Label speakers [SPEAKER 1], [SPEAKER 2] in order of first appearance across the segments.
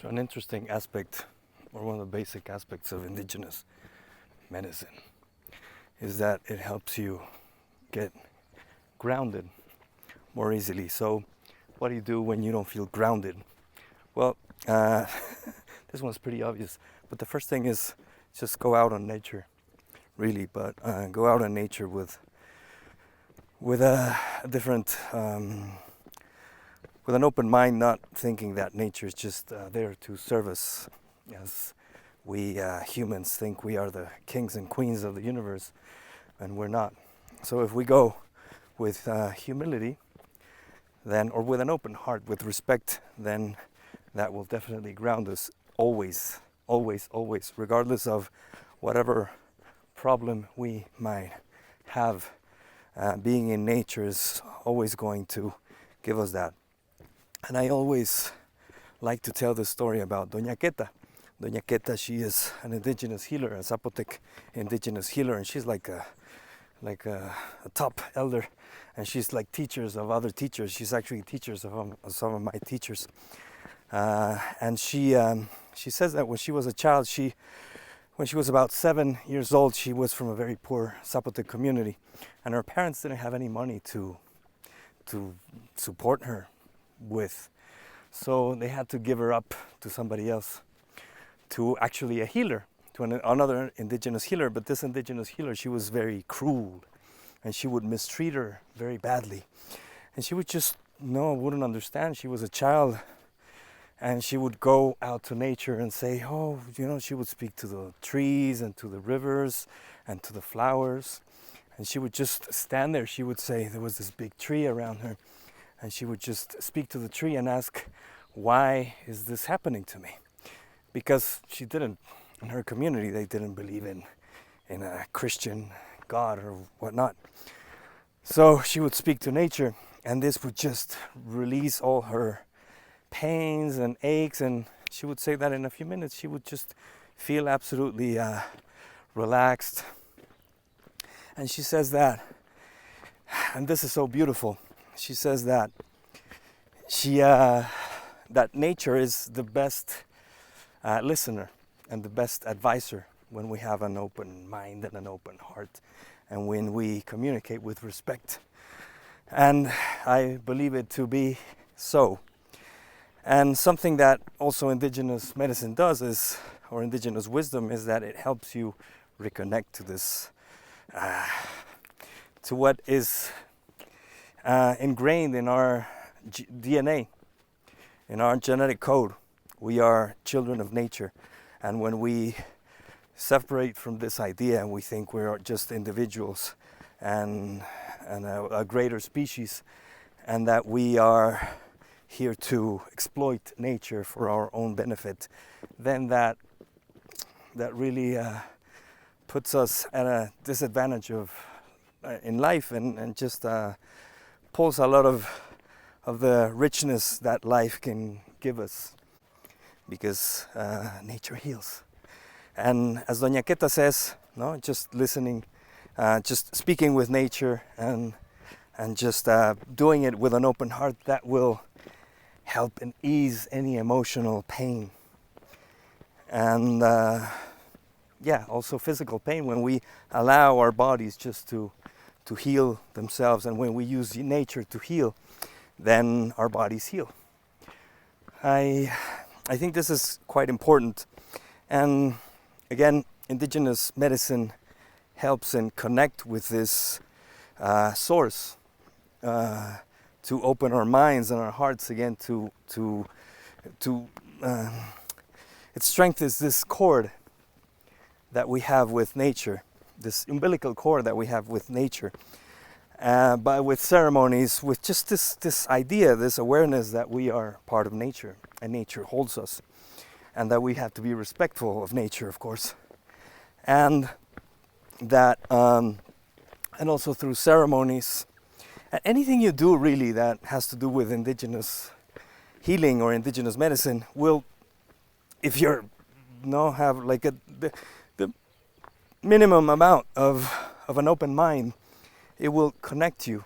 [SPEAKER 1] So an interesting aspect, or one of the basic aspects of indigenous medicine, is that it helps you get grounded more easily. So what do you do when you don't feel grounded? Well, this one's pretty obvious, but the first thing is just go out on nature, really. But go out on nature with a different, with an open mind, not thinking that nature is just there to serve us, as we humans think we are the kings and queens of the universe, and we're not. So if we go with humility, then, or with an open heart, with respect, then that will definitely ground us always, always, always, regardless of whatever problem we might have. Being in nature is always going to give us that. And I always like to tell the story about Doña Queta. Doña Queta, she is an indigenous healer, a Zapotec indigenous healer, and she's like a top elder, and she's like teachers of other teachers. She's actually teachers of some of my teachers. And she says that when she was a child, when she was about 7 years old, she was from a very poor Zapotec community, and her parents didn't have any money to support her with. So they had to give her up to somebody else, to actually a healer, to another indigenous healer. But this indigenous healer, she was very cruel, and she would mistreat her very badly. And she would just, wouldn't understand. She was a child. And she would go out to nature and say, she would speak to the trees and to the rivers and to the flowers. And she would just stand there. She would say, there was this big tree around her. And she would just speak to the tree and ask, why is this happening to me? Because she didn't, in her community, they didn't believe in a Christian God or whatnot. So she would speak to nature, and this would just release all her pains and aches, and she would say that in a few minutes she would just feel absolutely relaxed. And she says that, and this is so beautiful, she says that that nature is the best listener and the best advisor when we have an open mind and an open heart, and when we communicate with respect. And I believe it to be so. And something that also indigenous medicine does is, or indigenous wisdom, is that it helps you reconnect to this, to what is ingrained in our DNA, in our genetic code. We are children of nature. And when we separate from this idea and we think we are just individuals and a greater species, and that we are here to exploit nature for our own benefit, then that really puts us at a disadvantage in life, and just pulls a lot of the richness that life can give us, because nature heals. And as Doña Queta says, just listening, just speaking with nature, and just doing it with an open heart, that will help and ease any emotional pain. And also physical pain, when we allow our bodies just to heal themselves, and when we use nature to heal, then our bodies heal. I think this is quite important. And again, indigenous medicine helps and connect with this source, to open our minds and our hearts again it strengthens this cord that we have with nature, this umbilical cord that we have with nature, but with ceremonies, with just this idea, this awareness that we are part of nature, and nature holds us, and that we have to be respectful of nature, of course, and that and also through ceremonies. And anything you do really that has to do with indigenous healing or indigenous medicine will, if you're have like the minimum amount of an open mind, it will connect you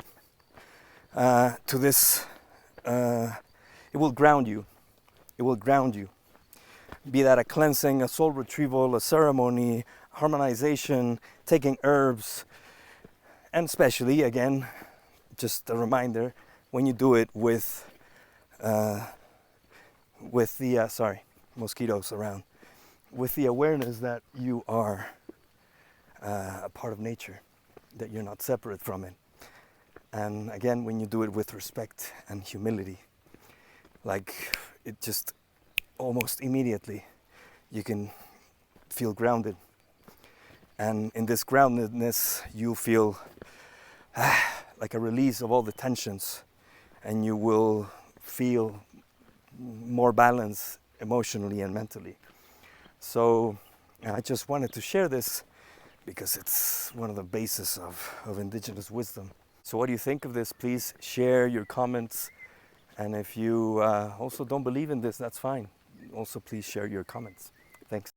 [SPEAKER 1] to this. It will ground you. It will ground you. be that a cleansing, a soul retrieval, a ceremony, harmonization, taking herbs, and especially, again, just a reminder, when you do it with the mosquitoes around, with the awareness that you are a part of nature, that you're not separate from it. And again, when you do it with respect and humility, like it just almost immediately you can feel grounded. And in this groundedness, you feel like a release of all the tensions, and you will feel more balance emotionally and mentally. So I just wanted to share this because it's one of the bases of Indigenous wisdom. So what do you think of this? Please share your comments. And if you also don't believe in this, that's fine. Also, please share your comments. Thanks.